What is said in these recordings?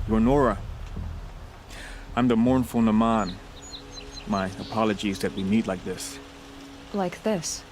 You're Nora. I'm the mournful Naman. My apologies that we meet like this. Like this.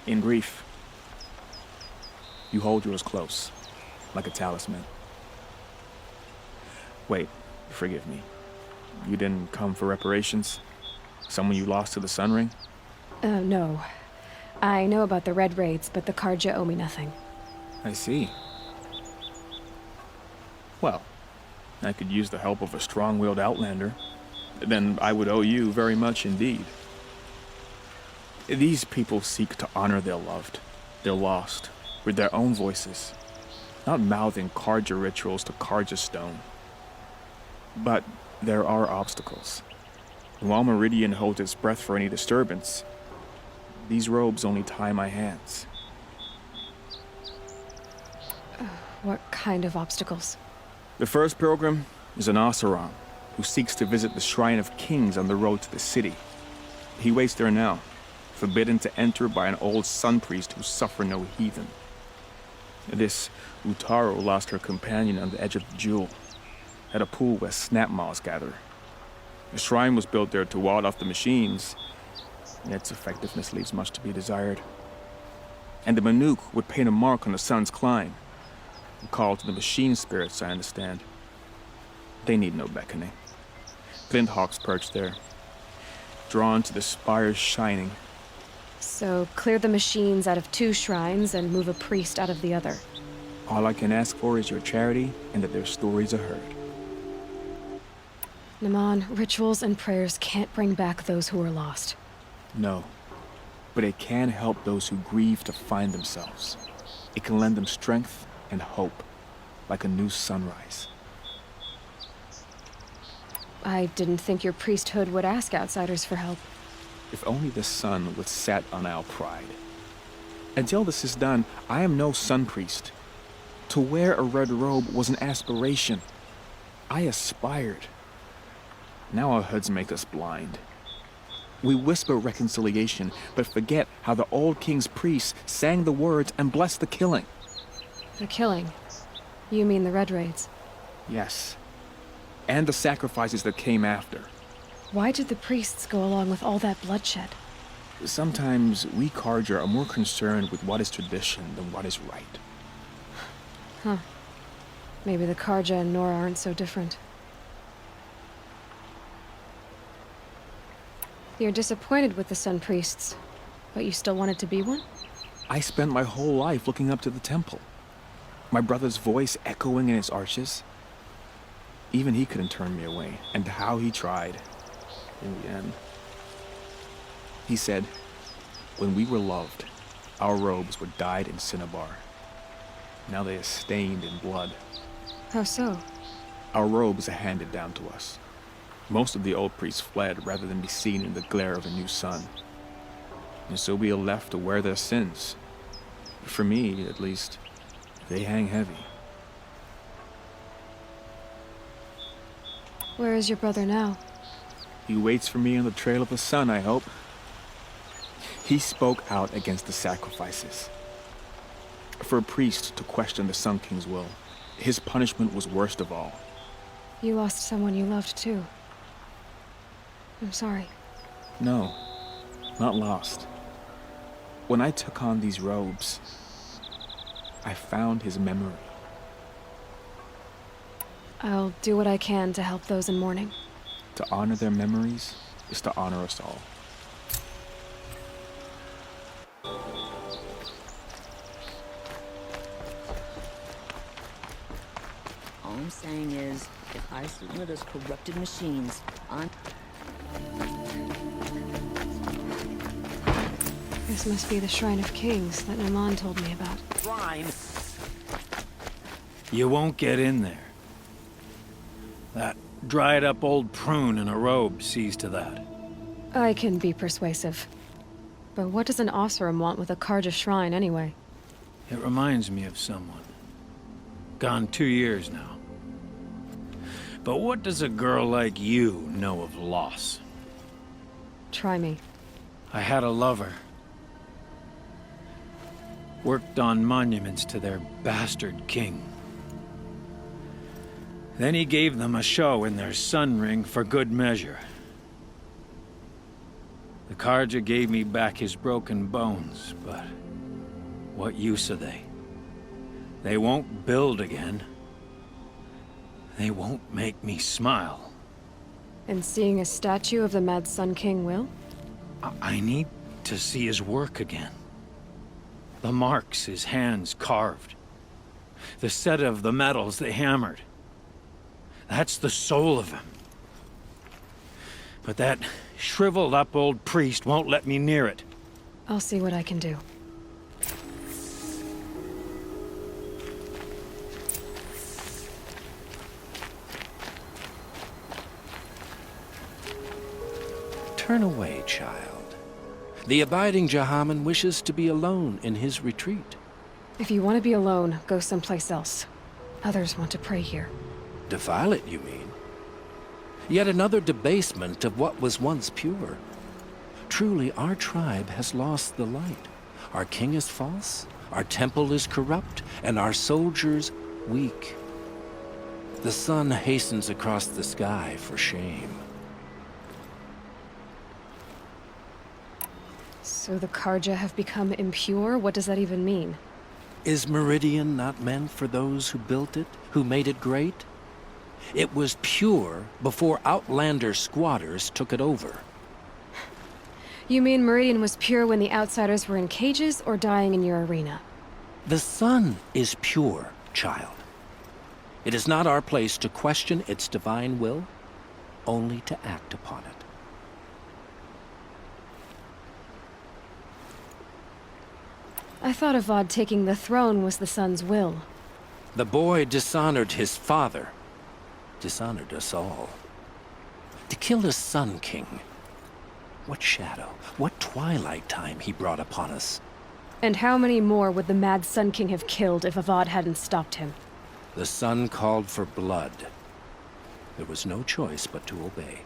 In grief. You hold yours close, like a talisman. Wait, forgive me. You didn't come for reparations? Someone you lost to the Sun Ring? No. I know about the Red Raids, but the Carja owe me nothing. I see. Well, I could use the help of a strong-willed outlander. Then I would owe you very much indeed. These people seek to honor their loved, their lost, with their own voices, not mouthing Carja rituals to Carja stone. But there are obstacles. And while Meridian holds its breath for any disturbance, these robes only tie my hands. What kind of obstacles? The first pilgrim is an Oseram, who seeks to visit the Shrine of Kings on the road to the city. He waits there now, forbidden to enter by an old sun priest who suffer no heathen. This Utaru lost her companion on the edge of the Jewel, at a pool where snap moths gather. The shrine was built there to ward off the machines, yet its effectiveness leaves much to be desired. And the Manuk would paint a mark on the sun's climb, a call to the machine spirits, I understand. They need no beckoning. Flint hawks perch there, drawn to the spires shining. So, clear the machines out of 2 shrines and move a priest out of the other. All I can ask for is your charity and that their stories are heard. Naman, rituals and prayers can't bring back those who are lost. No, but it can help those who grieve to find themselves. It can lend them strength and hope, like a new sunrise. I didn't think your priesthood would ask outsiders for help. If only the sun would set on our pride. Until this is done, I am no sun priest. To wear a red robe was an aspiration. I aspired. Now our hoods make us blind. We whisper reconciliation, but forget how the old king's priests sang the words and blessed the killing. The killing? You mean the Red Raids? Yes. And the sacrifices that came after. Why did the priests go along with all that bloodshed? Sometimes we Carja are more concerned with what is tradition than what is right. Huh. Maybe the Carja and Nora aren't so different. You're disappointed with the Sun Priests, but you still wanted to be one? I spent my whole life looking up to the temple. My brother's voice echoing in its arches. Even he couldn't turn me away, and how he tried. In the end. He said, when we were loved, our robes were dyed in cinnabar. Now they are stained in blood. How so? Our robes are handed down to us. Most of the old priests fled rather than be seen in the glare of a new sun. And so we are left to wear their sins. For me, at least, they hang heavy. Where is your brother now? He waits for me on the trail of the sun, I hope. He spoke out against the sacrifices. For a priest to question the Sun King's will, his punishment was worst of all. You lost someone you loved too. I'm sorry. No, not lost. When I took on these robes, I found his memory. I'll do what I can to help those in mourning. To honor their memories is to honor us all. All I'm saying is, if I see one of those corrupted machines, This must be the Shrine of Kings that Naman told me about. Shrine. You won't get in there. That dried-up old prune in a robe sees to that. I can be persuasive. But what does an Oseram want with a Carja shrine anyway? It reminds me of someone. Gone 2 years now. But what does a girl like you know of loss? Try me. I had a lover. Worked on monuments to their bastard king. Then he gave them a show in their sun ring for good measure. The Carja gave me back his broken bones, but what use are they? They won't build again. They won't make me smile. And seeing a statue of the Mad Sun King will? I need to see his work again. The marks his hands carved. The set of the metals they hammered. That's the soul of him. But that shriveled up old priest won't let me near it. I'll see what I can do. Turn away, child. The abiding Jahaman wishes to be alone in his retreat. If you want to be alone, go someplace else. Others want to pray here. Defile it, you mean? Yet another debasement of what was once pure. Truly, our tribe has lost the light. Our king is false, our temple is corrupt, and our soldiers weak. The sun hastens across the sky for shame. So the Carja have become impure? What does that even mean? Is Meridian not meant for those who built it, who made it great? It was pure before outlander squatters took it over. You mean Meridian was pure when the outsiders were in cages or dying in your arena? The sun is pure, child. It is not our place to question its divine will, only to act upon it. I thought Avad taking the throne was the sun's will. The boy dishonored his father, dishonored us all. To kill the Sun King. What shadow, what twilight time he brought upon us. And how many more would the Mad Sun King have killed if Avad hadn't stopped him? The sun called for blood. There was no choice but to obey.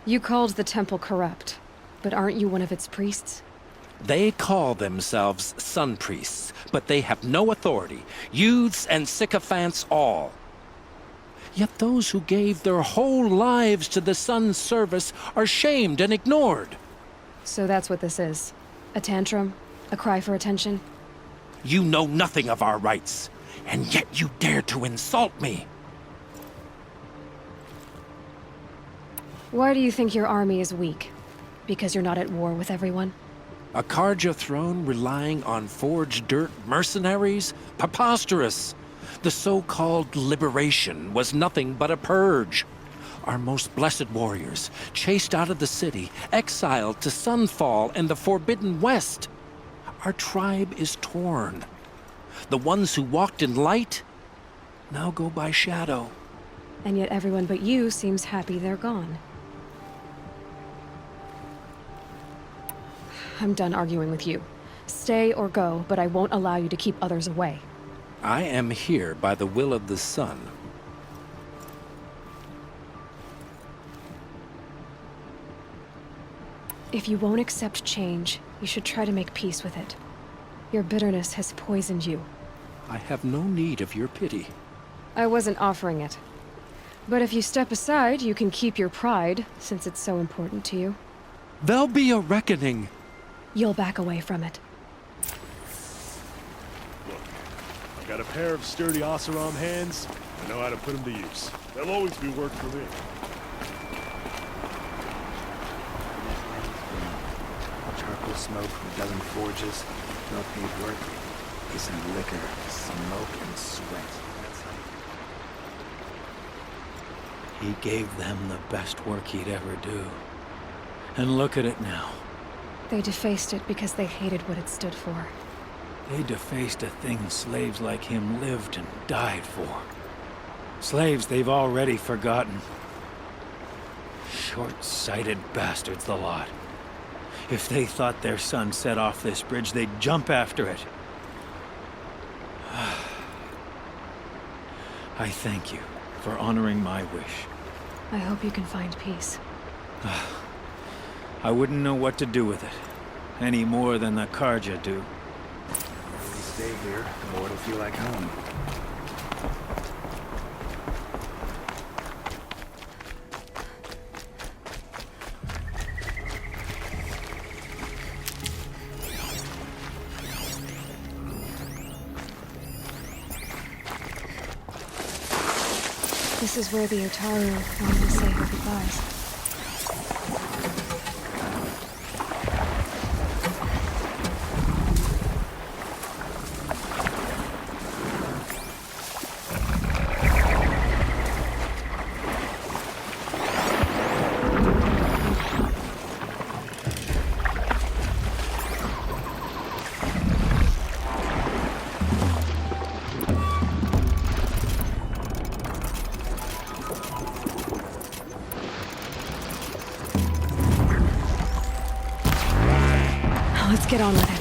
You called the temple corrupt, but aren't you one of its priests? They call themselves sun priests, but they have no authority. Youths and sycophants all. Yet those who gave their whole lives to the sun's service are shamed and ignored. So that's what this is. A tantrum? A cry for attention? You know nothing of our rights, and yet you dare to insult me. Why do you think your army is weak? Because you're not at war with everyone? A Carja throne relying on forged dirt mercenaries? Preposterous! The so-called liberation was nothing but a purge. Our most blessed warriors, chased out of the city, exiled to Sunfall and the Forbidden West. Our tribe is torn. The ones who walked in light now go by shadow. And yet everyone but you seems happy they're gone. I'm done arguing with you. Stay or go, but I won't allow you to keep others away. I am here by the will of the sun. If you won't accept change, you should try to make peace with it. Your bitterness has poisoned you. I have no need of your pity. I wasn't offering it. But if you step aside, you can keep your pride, since it's so important to you. There'll be a reckoning. You'll back away from it. Look, I've got a pair of sturdy Oseram hands. I know how to put them to use. They'll always be work for me. Charcoal smoke from a dozen forges, no paid work, isn't liquor, smoke and sweat. He gave them the best work he'd ever do. And look at it now. They defaced it because they hated what it stood for. They defaced a thing slaves like him lived and died for. Slaves they've already forgotten. Short-sighted bastards, the lot. If they thought their son set off this bridge, they'd jump after it. I thank you for honoring my wish. I hope you can find peace. I wouldn't know what to do with it, any more than the Carja do. stay here, the more it'll feel like home. This is where the Otaru wanted to say her goodbyes. Let's get on with it.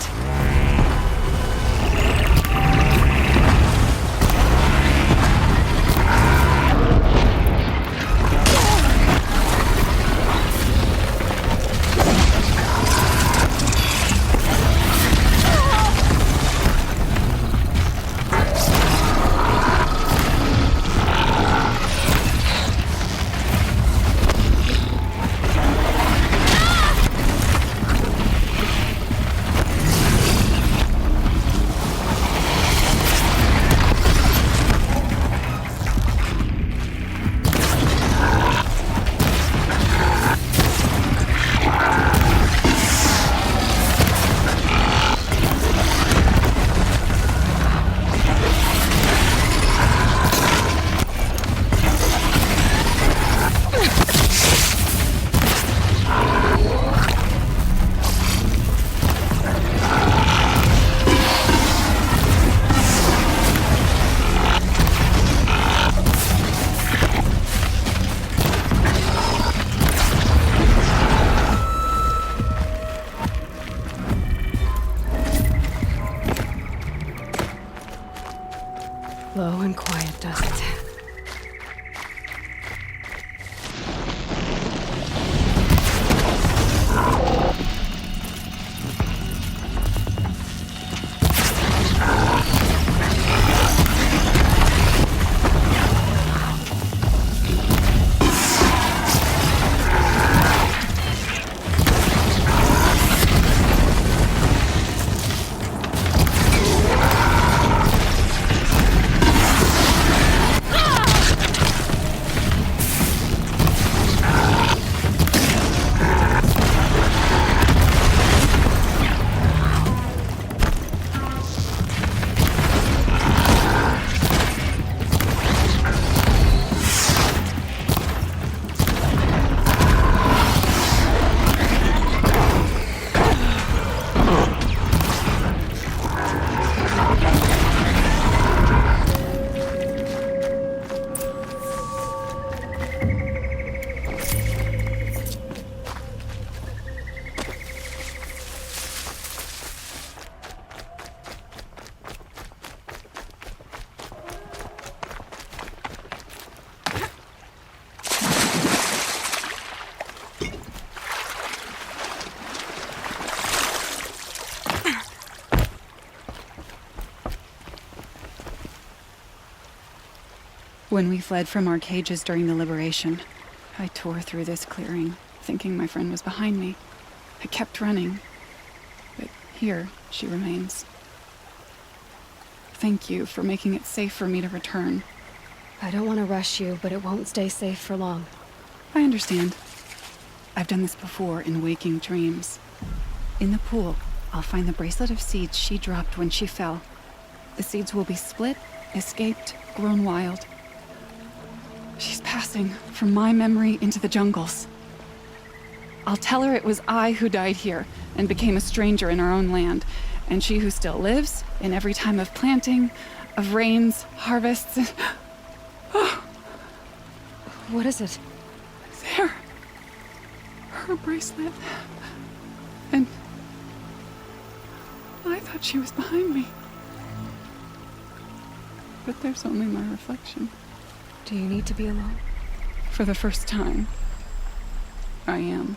Low and quiet does it. When we fled from our cages during the liberation, I tore through this clearing, thinking my friend was behind me. I kept running, but here she remains. Thank you for making it safe for me to return. I don't want to rush you, but it won't stay safe for long. I understand. I've done this before in waking dreams. In the pool, I'll find the bracelet of seeds she dropped when she fell. The seeds will be split, escaped, grown wild. She's passing from my memory into the jungles. I'll tell her it was I who died here and became a stranger in our own land, and she who still lives in every time of planting, of rains, harvests, and... What is it? There. Her bracelet. And... I thought she was behind me. But there's only my reflection. Do you need to be alone? For the first time, I am.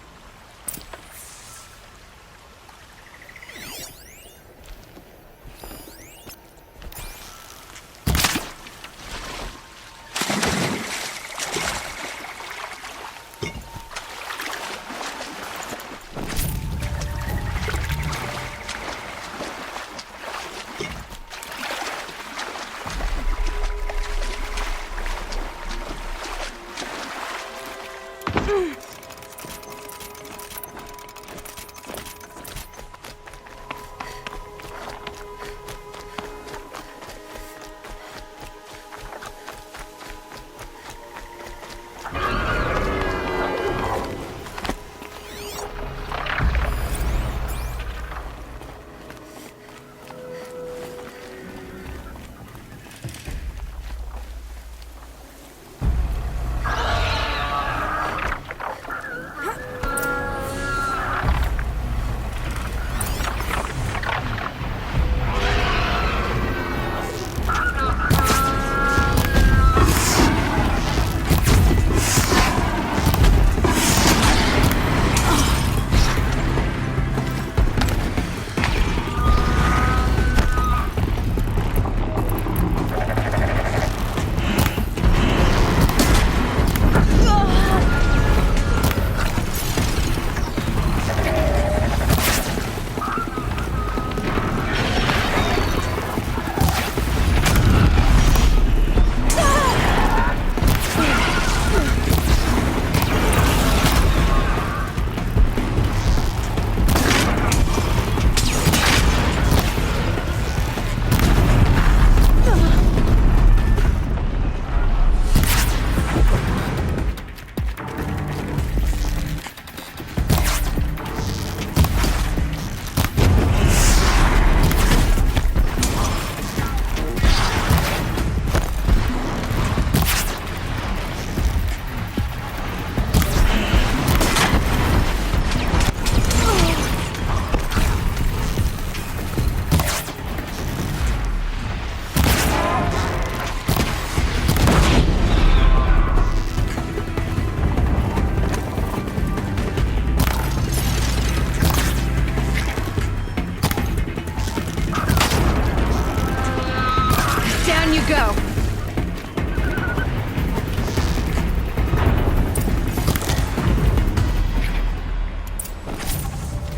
on you go!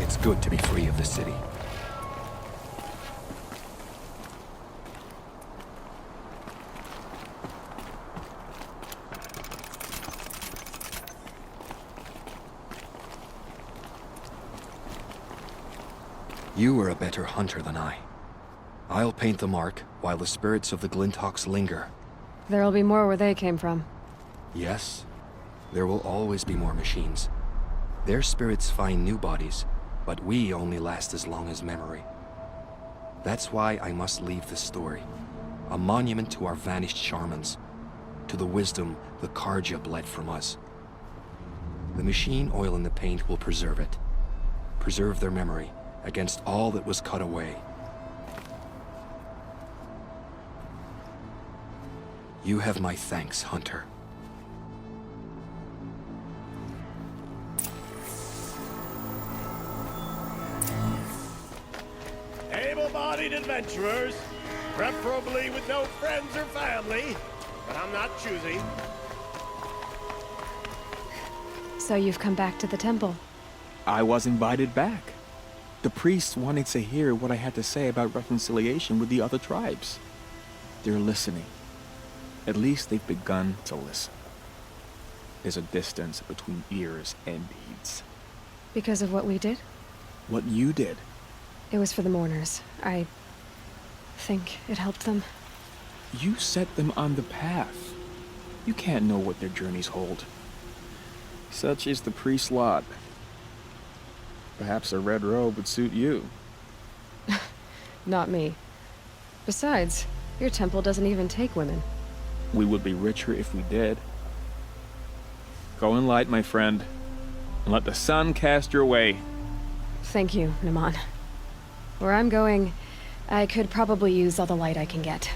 It's good to be free of the city. You are a better hunter than I. I'll paint the mark while the spirits of the Glinthawks linger. There'll be more where they came from. Yes, there will always be more machines. Their spirits find new bodies, but we only last as long as memory. That's why I must leave this story. A monument to our vanished shamans, to the wisdom the Carja bled from us. The machine oil in the paint will preserve it. Preserve their memory against all that was cut away. You have my thanks, Hunter. Able-bodied adventurers, preferably with no friends or family, but I'm not choosy. So you've come back to the temple. I was invited back. The priests wanted to hear what I had to say about reconciliation with the other tribes. They're listening. At least they've begun to listen. There's a distance between ears and deeds. Because of what we did? What you did. It was for the mourners. I think it helped them. You set them on the path. You can't know what their journeys hold. Such is the priest's lot. Perhaps a red robe would suit you. Not me. Besides, your temple doesn't even take women. We would be richer if we did. Go in light, my friend, and let the sun cast your way. Thank you, Naman. Where I'm going, I could probably use all the light I can get.